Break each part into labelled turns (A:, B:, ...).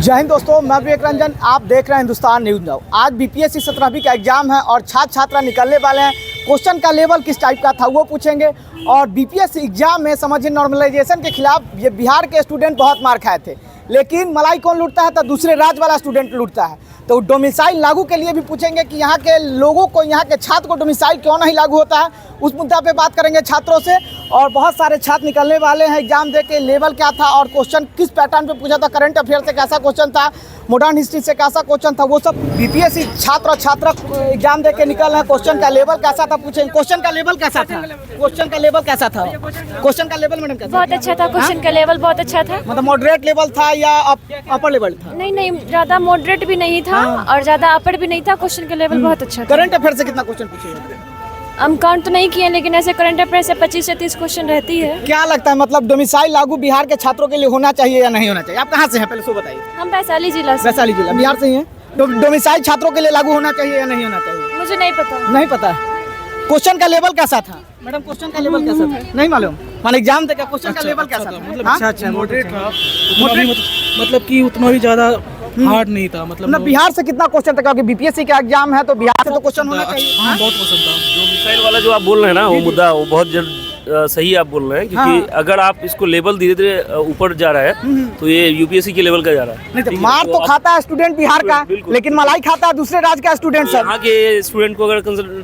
A: जय हिंद दोस्तों, मैं विवेक रंजन। आप देख रहे हैं हिंदुस्तान न्यूज़ नाउ। आज बीपीएससी 17वीं का एग्जाम है और छात्र छात्रा निकलने वाले हैं। क्वेश्चन का लेवल किस टाइप का था वो पूछेंगे। और बीपीएससी एग्जाम में समझिए नॉर्मलाइजेशन के खिलाफ ये बिहार के स्टूडेंट बहुत मार खाए थे, लेकिन मलाई कौन लूटता है तो दूसरे राज्य वाला स्टूडेंट लूटता है। तो डोमिसाइल लागू के लिए भी पूछेंगे कि यहाँ के लोगों को, यहाँ के छात्र को डोमिसाइल क्यों नहीं लागू होता है, उस मुद्दा पे बात करेंगे छात्रों से। और बहुत सारे छात्र निकलने वाले हैं एग्जाम दे के, लेवल क्या था और क्वेश्चन किस पैटर्न पे पूछा था, करंट अफेयर से कैसा क्वेश्चन था, मॉडर्न हिस्ट्री से कैसा क्वेश्चन था, वो सब बीपीएससी छात्र और छात्रा एग्जाम दे के निकल रहे हैं। क्वेश्चन का लेवल कैसा था पूछेंगे। क्वेश्चन का लेवल कैसा था? क्वेश्चन का लेवल कैसा था? क्वेश्चन का लेवल मैडम कैसा?
B: बहुत अच्छा था। क्वेश्चन का लेवल बहुत अच्छा था।
A: मतलब मॉडरेट लेवल था या अपर लेवल था?
B: नहीं, ज़्यादा मॉडरेट भी नहीं था और ज़्यादा अपर भी नहीं था। क्वेश्चन का लेवल बहुत अच्छा था।
A: करंट अफेयर से कितना क्वेश्चन पूछे?
B: हम काउंट तो नहीं किए, लेकिन ऐसे करंट अफेयर से 25 से 30 क्वेश्चन रहती है।
A: क्या लगता है, मतलब डोमिसाइल लागू बिहार के छात्रों के लिए होना चाहिए या नहीं होना चाहिए? आप कहाँ से हैं पहले सो बताइए।
B: हम वैशाली जिला से।
A: वैशाली जिला, बिहार से ही हैं। डोमिसाइल छात्रों के लिए लागू होना चाहिए या नहीं होना चाहिए?
B: मुझे नहीं पता।
A: नहीं पता। क्वेश्चन का लेवल कैसा था मैडम? क्वेश्चन का लेवल कैसा था? नहीं मालूम। मान एग्जाम देगा, क्वेश्चन का लेवल कैसा था?
C: मतलब अच्छा मॉडरेट था। मतलब कि उतना भी ज्यादा हार्ड नहीं था। मतलब
A: बिहार से कितना क्वेश्चन था? क्योंकि बीपीएससी का एग्जाम है तो बिहार से तो क्वेश्चन होना चाहिए।
C: हाँ, बहुत पसंद था।
D: जो मिसाइल वाला जो आप बोल रहे हैं ना, वो मुद्दा वो बहुत सही आप बोल रहे हैं, क्योंकि अगर आप इसको लेवल धीरे धीरे ऊपर जा रहा है तो ये यूपीएससी के लेवल का जा रहा है।
A: नहीं तो मार तो खाता है स्टूडेंट बिहार का, लेकिन मलाई खाता है दूसरे राज्य का स्टूडेंट सब।
D: यहाँ के स्टूडेंट को अगर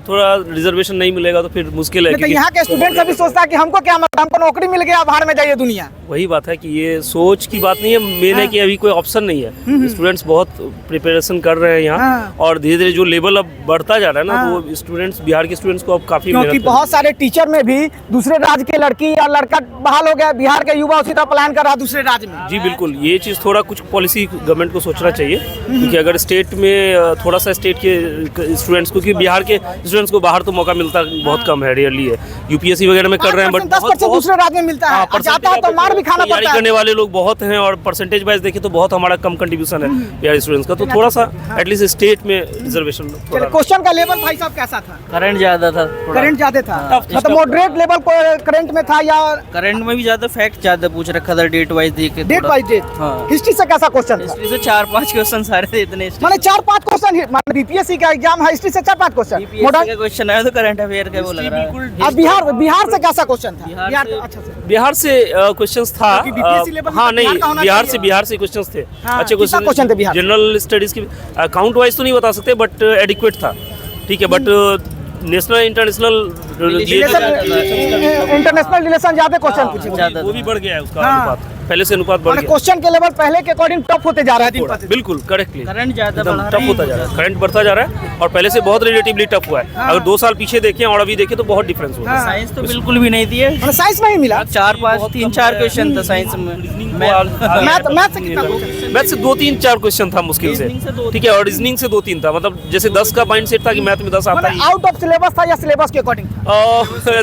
D: थोड़ा रिजर्वेशन नहीं मिलेगा तो फिर मुश्किल है।
A: तो यहाँ के स्टूडेंट सभी सोचता है कि हमको क्या, हमको नौकरी मिल गया, बाहर में जाइए दुनिया।
D: वही बात है कि ये सोच की बात नहीं है, मेन है कि अभी कोई ऑप्शन नहीं है। स्टूडेंट्स बहुत प्रिपरेशन कर रहे हैं यहाँ, और धीरे धीरे जो लेवल अब बढ़ता जा रहा है ना, वो स्टूडेंट्स, बिहार के स्टूडेंट्स को अब काफी,
A: क्योंकि बहुत सारे टीचर में भी दूसरे राज्य के लड़की या लड़का बहाल हो गया, बिहार के युवा उसी तरह पलायन कर रहा दूसरे राज्य में।
D: जी बिल्कुल, ये चीज़ थोड़ा कुछ पॉलिसी गवर्नमेंट को सोचना चाहिए, क्योंकि अगर स्टेट में थोड़ा सा स्टेट के स्टूडेंट्स, क्योंकि बिहार के स्टूडेंट्स को बाहर तो मौका मिलता बहुत कम है, रेयरली है। यूपीएससी वगैरह में कर रहे हैं, बट
A: 10% दूसरे राज्य में मिलता है, जाता है तो मार भी खाना पड़ता है।
D: करने वाले लोग बहुत हैं, और परसेंटेज वाइज देखें तो बहुत हमारा कम कंट्रीब्यूशन है बिहारी स्टूडेंट्स का, तो थोड़ा सा एटलीस्ट स्टेट में रिजर्वेशन।
A: क्वेश्चन का लेवल भाई साहब कैसा था?
C: करंट ज्यादा था।
A: करंट ज्यादा था, मतलब मॉडरेट लेवल करंट में था या
C: करंट में भी ज्यादा फैक्ट ज्यादा पूछ रखा था, डेट वाइज देखे।
A: Date wise date. हिस्ट्री से कैसा क्वेश्चन था?
C: हिस्ट्री से 4-5 क्वेश्चन सारे थे इतने।
A: माने 4-5 क्वेश्चन, बीपीएससी का एग्जाम है, हिस्ट्री से 4-5 क्वेश्चन।
C: मॉडर्न का क्वेश्चन आया तो करंट अफेयर का वो लग रहा है।
A: अब बिहार से कैसा क्वेश्चन था?
D: बिहार से क्वेश्चंस था। हाँ नहीं, बिहार से क्वेश्चंस थे, अच्छे क्वेश्चन थे। जनरल स्टडीज की काउंट वाइज तो नहीं बता सकते, बट एडिक्वेट था, ठीक है। बट नेशनल इंटरनेशनल
A: रिलेशन ज्यादा क्वेश्चन पूछे,
D: वो भी बढ़ गया है उसका अनुपात, पहले से अनुपात बढ़ गया।
A: क्वेश्चन के लेवल पहले के अकॉर्डिंग टफ होते जा रहा है दिन पर दिन।
D: बिल्कुल करेक्टली,
C: करंट ज्यादा
D: टफ होता जा रहा है, करंट बढ़ता जा रहा है, और पहले से बहुत रिलेटिवली टफ हुआ है। अगर 2 साल पीछे देखें और अभी देखें तो बहुत डिफरेंस हुआ है।
C: साइंस तो बिल्कुल भी नहीं दिए।
A: साइंस में ही मिला
C: 3-4 क्वेश्चन था साइंस में।
A: मैथ से कितना?
D: मैथ से 2-3-4 क्वेश्चन था मुश्किल से, ठीक है। और रीजनिंग से 2-3 था, मतलब जैसे 10 का माइंड सेट था कि मैथ में 10 आता है।
A: आउट ऑफ सिलेबस था या सिलेबस के अकॉर्डिंग?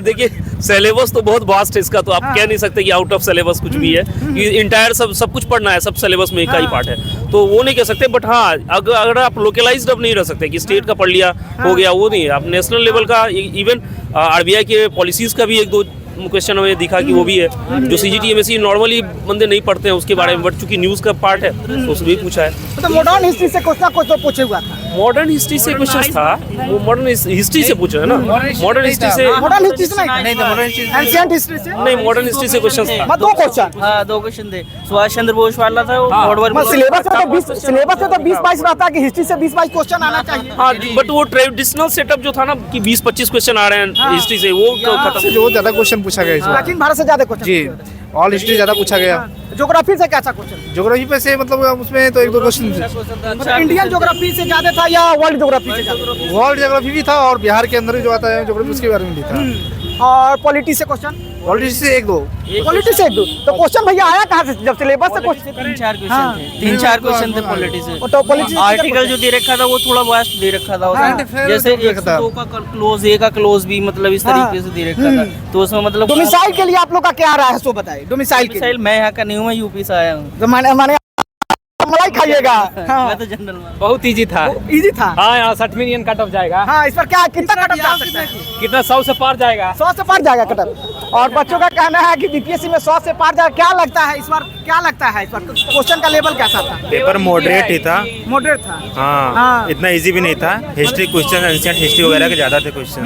D: देखिए सिलेबस तो बहुत वास्ट है इसका, तो आप कह नहीं सकते कि आउट ऑफ सिलेबस कुछ भी है। इंटायर सब कुछ पढ़ना है, सब सिलेबस में का ही पार्ट है, तो वो नहीं कह सकते। बट हाँ, अगर आप लोकलाइज्ड अब नहीं रह सकते कि स्टेट का पढ़ लिया हो गया, वो नहीं है। आप नेशनल लेवल का, इवन आरबीआई के पॉलिसीज का भी 1-2 क्वेश्चन हमें दिखा कि वो भी है, जो सीजीटी एमएससी नॉर्मली बंदे नहीं पढ़ते हैं उसके बारे में, बट चूंकि न्यूज़ का पार्ट है तो उसमें भी पूछा है।
A: तो मॉडर्न हिस्ट्री से कुछ ना कुछ तो पूछे हुआ था।
D: मॉडर्न हिस्ट्री से क्वेश्चन था, वो मॉडर्न हिस्ट्री से पूछ रहे हैं ना। मॉडर्न हिस्ट्री से
A: एंशिएंट हिस्ट्री से
D: नहीं, मॉडर्न हिस्ट्री से क्वेश्चन था।
A: 2 क्वेश्चन।
C: हाँ, 2 क्वेश्चन थे। सुभाष चंद्र बोस वाला था,
A: सिलेबस में तो 20-22 रहता है कि हिस्ट्री से 20-22 क्वेश्चन आना चाहिए।
D: हाँ, बट वो ट्रेडिशनल सेटअप जो था ना कि 20-25 क्वेश्चन आ रहे हैं हिस्ट्री से, वो खत्म।
E: जो ज्यादा क्वेश्चन पूछा गया इसमें,
A: प्राचीन भारत से ज्यादा क्वेश्चन
E: जी, ऑल हिस्ट्री ज्यादा पूछा गया।
A: ज्योग्राफी से कैसा क्वेश्चन?
E: ज्योग्राफी पे से मतलब उसमें तो 1-2 क्वेश्चन थे।
A: मतलब इंडियन ज्योग्राफी से ज्यादा था या वर्ल्ड ज्योग्राफी से ज्यादा?
E: वर्ल्ड ज्योग्राफी भी था, और बिहार के अंदर जो आता है ज्योग्राफी उसके बारे में भी था।
A: और पॉलिटी से क्वेश्चन?
E: पॉलिटी से 1-2।
A: पॉलिटी से 1-2। तो क्वेश्चन भैया आया कहाँ से जब सिलेबस से?
C: 3-4 क्वेश्चन थे पॉलिटी से।
A: तो पॉलिटी
C: आर्टिकल जो दे रखा था वो थोड़ा वास्ट दे रखा था, जैसे 102 का क्लोज, ए का क्लोज भी मतलब इस तरीके से दे रखा था, तो उसमें मतलब
A: डोमिसाइल के लिए आप लोग का क्या रहा है सो बताइए। डोमिसाइल
C: मैं यहाँ का नहीं हूँ, मैं यूपी से आया हूँ।
A: माने मलाई खाइएगा। हाँ।
C: मैं तो जनरल में।
F: बहुत इजी था।
A: इजी था।
F: हाँ, यहाँ 60 मिलियन कट ऑफ जाएगा।
A: हाँ, इस पर क्या कितना कट ऑफ जा सकता है?
F: कितना 100 से पार जाएगा।
A: 100 से पार जाएगा कट ऑफ। और बच्चों का कहना है कि बीपीएससी में 100 से पार जाएगा। क्या लगता है इस बार, क्या लगता है इस बार क्वेश्चन का लेवल कैसा था?
G: पेपर मॉडरेट ही था।
A: मॉडरेट था।
G: हाँ,
A: हाँ।
G: इतना इजी भी नहीं था। हिस्ट्री क्वेश्चन, एंशिएंट हिस्ट्री वगैरह के ज्यादा थे क्वेश्चन।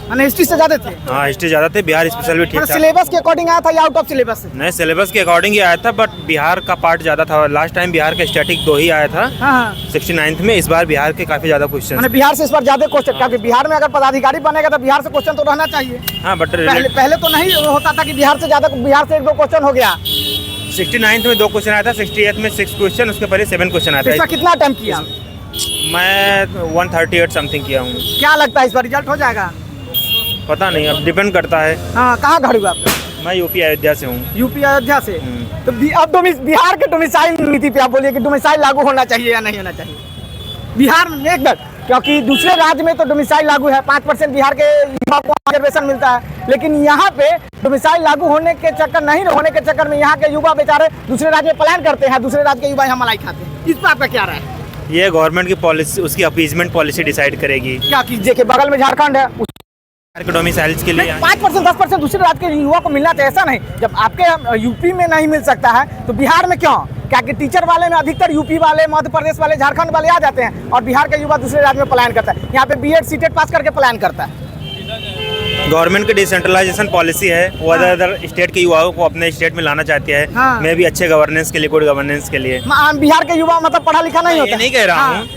A: मैंने हिस्ट्री से ज्यादा थे।
G: हाँ, हिस्ट्री ज्यादा थे। बिहार स्पेशल भी ठीक था।
A: सिलेबस के अकॉर्डिंग आया था या आउट ऑफ सिलेबस?
G: नहीं, सिलेबस के अकॉर्डिंग ही आया था, बट बिहार का पार्ट ज्यादा था। लास्ट टाइम बिहार का स्टैटिक 2 ही आया था।
A: हाँ।
G: 69th में। इस बार बिहार के काफी ज्यादा क्वेश्चन।
A: मैंने बिहार से इस बार ज्यादा क्वेश्चन, क्योंकि बिहार में अगर पदाधिकारी बनेगा तो बिहार से क्वेश्चन तो रहना चाहिए।
G: हाँ, बट
A: पहले तो नहीं होता था कि बिहार से ज्यादा, बिहार से 1-2 क्वेश्चन हो गया।
G: 69th में 2 क्वेश्चन आया था, 68th में 6 क्वेश्चन, उसके पहले 7 क्वेश्चन आया
A: इसका
G: था।
A: कितना अटेम्प्ट किया?
G: मैं 138 समथिंग किया हूँ।
A: क्या लगता है इस बार रिजल्ट हो जाएगा?
G: पता नहीं, अब डिपेंड करता है।
A: हाँ, कहाँ घर हुआ आपका?
G: मैं यूपी अयोध्या से हूँ।
A: यूपी अयोध्या से। तो अब बिहार के डोमिसाइल नीति पे आप बोलिए कि डोमिसाइल लागू होना चाहिए या नहीं होना चाहिए बिहार में एक बार, क्योंकि दूसरे राज्य में तो डोमिसाइल लागू है, 5% बिहार के युवा को रिजर्वेशन मिलता है, लेकिन यहाँ पे डोमिसाइल लागू होने के चक्कर नहीं होने के चक्कर में यहाँ के युवा बेचारे दूसरे राज्य में पलायन करते हैं, दूसरे राज्य के युवा यहाँ मलाई खाते हैं। इस पर आपका क्या राय है?
G: ये गवर्नमेंट की पॉलिसी, उसकी अपीजमेंट पॉलिसी डिसाइड करेगी।
A: क्या कीजिए कि बगल में झारखंड है,
G: डोमिसाइल्स के लिए
A: 5% 10% दूसरे राज्य के युवा को मिलना चाहिए। ऐसा नहीं, जब आपके यूपी में नहीं मिल सकता है तो बिहार में क्यों? क्या कि टीचर वाले में अधिकतर यूपी वाले, मध्य प्रदेश वाले, झारखंड वाले आ जाते हैं और बिहार के युवा दूसरे राज्य में पलायन करता है। यहाँ पे बीएड सीटेट पास करके पलायन करता है।
G: गवर्नमेंट की डिसेंट्रलाइजेशन पॉलिसी है, वो अदर स्टेट के युवाओं को अपने स्टेट में लाना चाहती है।
A: हाँ।
G: मैं भी अच्छे गवर्नेंस के लिए, गुड गवर्नेंस के लिए।
A: बिहार के युवा मतलब पढ़ा लिखा नहीं होता?
G: ये नहीं कह रहा हूँ,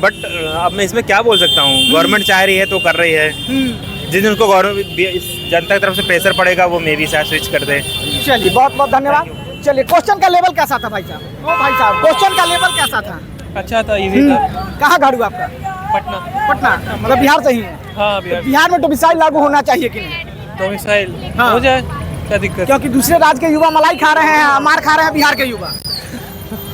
G: बट अब मैं इसमें क्या बोल सकता हूँ। गवर्नमेंट चाह रही है तो कर रही है। जिस दिन उनको जनता की तरफ से प्रेशर पड़ेगा वो मे भी शायद स्विच कर दे।
A: चलिए, बहुत बहुत धन्यवाद। चलिए, क्वेश्चन का लेवल कैसा था भाई साहब? ओ भाई साहब, क्वेश्चन का लेवल कैसा था?
F: अच्छा था, इजी था।
A: कहाँ घर हुआ आपका?
F: पटना।
A: पटना, मतलब बिहार से ही है।
F: हाँ,
A: बिहार में डोमिसाइल लागू होना चाहिए कि नहीं?
F: डोमिसाइल
A: हाँ।
F: हो जाए, क्या दिक्कत?
A: क्योंकि दूसरे राज्य के युवा मलाई खा रहे हैं, मार खा रहे हैं बिहार के युवा।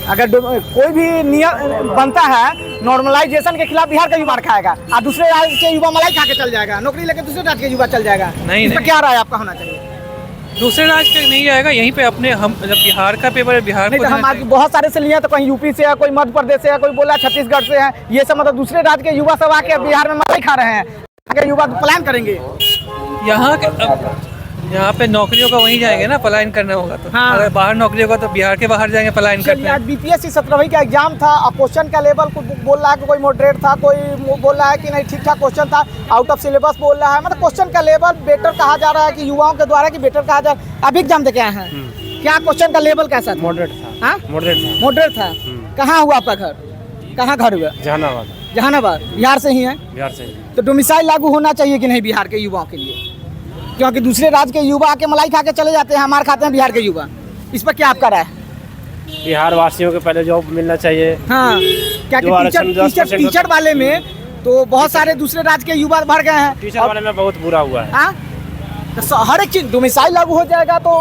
A: अगर कोई भी नियम बनता है नॉर्मलाइजेशन के खिलाफ, बिहार का युवा मार खाएगा और दूसरे राज्य के युवा मलाई खा के चल जाएगा, नौकरी लेके दूसरे राज्य के युवा चल जाएगा।
F: नहीं,
A: इस पर क्या राय आपका होना चाहिए?
F: दूसरे राज्य के नहीं आएगा, यहीं पे अपने हम जब बिहार का पेपर है, बिहार
A: नहीं
F: को
A: तो हम आज बहुत सारे से लिए हैं, तो कहीं यूपी से है, कोई मध्य प्रदेश से है, कोई बोला छत्तीसगढ़ से है, ये सब मतलब दूसरे राज्य के युवा सब आके बिहार में मलाई खा रहे हैं। आगे युवा प्लान करेंगे
F: यहाँ पे नौकरियों का वहीं जाएंगे ना, पलायन करना होगा तो।
A: हाँ।
F: अगर बाहर नौकरी होगा तो बिहार के बाहर जाएंगे पलायन करने।
A: आज बीपीएससी 17वीं का एग्जाम था और क्वेश्चन का लेवल बोल रहा है कि कोई मॉडरेट था, कोई बोल रहा है कि नहीं ठीक ठाक क्वेश्चन था, आउट ऑफ सिलेबस बोल रहा है। मतलब क्वेश्चन का लेवल बेटर कहा जा रहा है कि युवाओं के द्वारा कि बेटर कहा जा रहा है। अभी एग्जाम देके आए हैं, क्या क्वेश्चन का लेवल कैसा था?
G: मॉडरेट था।
A: मॉडरेट था। कहाँ हुआ आपका घर? कहाँ घर हुआ? जहानाबाद। बिहार से ही है?
G: बिहार से।
A: तो डोमिसाइल लागू होना चाहिए कि नहीं बिहार के युवाओं के लिए? क्योंकि दूसरे राज्य के युवा आके मलाई खा के चले जाते हैं, मार खाते हैं बिहार के युवा। इस पर क्या आपका राय है?
H: बिहार वासियों को पहले जॉब मिलना चाहिए।
A: हाँ, क्या कि टीचर वाले में तो बहुत सारे दूसरे राज्य के युवा भर गए हैं।
H: टीचर वाले में बहुत बुरा हुआ है।
A: हाँ, तो हर एक चीज डोमिसाइल लागू हो जाएगा तो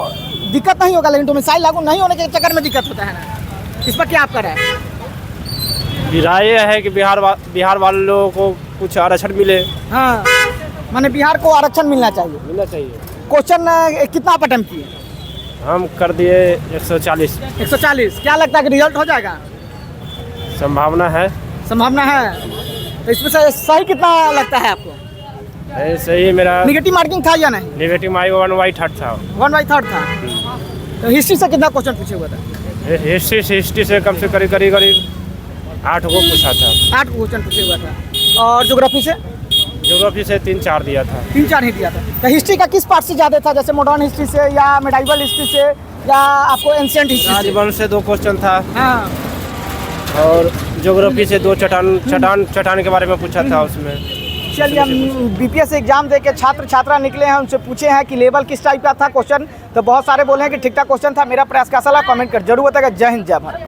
A: दिक्कत नहीं होगा, लेकिन डोमिसाइल लागू नहीं होने के चक्कर में दिक्कत होता है ना। इस पर क्या आपका राय है?
H: राय यह है कि बिहार वाले लोगों को कुछ आरक्षण मिले।
A: हाँ, माने बिहार को आरक्षण मिलना चाहिए। क्वेश्चन कितना आप अटेम्प्ट किए?
H: हम कर दिए 140।
A: 140। क्या लगता है कि रिजल्ट हो जाएगा?
H: संभावना है।
A: तो इसमें से सही कितना लगता है आपको?
H: सही मेरा
A: नेगेटिव मार्किंग था या नहीं?
H: नेगेटिव मार्किंग 1/3 था।
A: 1/3 था। तो हिस्ट्री से कितना क्वेश्चन पूछे हुआ था?
H: हिस्ट्री से कम से करीब 8 को पूछा था।
A: 8 क्वेश्चन पूछे हुआ था। और ज्योग्राफी से
H: 3-4 दिया था।
A: 3-4 ही दिया था। तो हिस्ट्री का किस पार्ट से ज़्यादा था, जैसे मॉडर्न हिस्ट्री से या मेडाइवल हिस्ट्री से या आपको एंशिएंट हिस्ट्री से?
H: राजवंश से 2 क्वेश्चन था।
A: हाँ।
H: और ज्योग्राफी से 2 चट्टान के बारे में पूछा था उसमें।
A: चलिए, हम बीपीएससी एग्जाम दे के छात्रा निकले हैं, उनसे पूछे हैं कि लेवल किस टाइप का था क्वेश्चन, तो बहुत सारे बोले हैं कि ठीक ठाक क्वेश्चन था। मेरा प्रयास कैसा लगा कमेंट कर जरूर बताएगा। जय हिंद, जय भारत।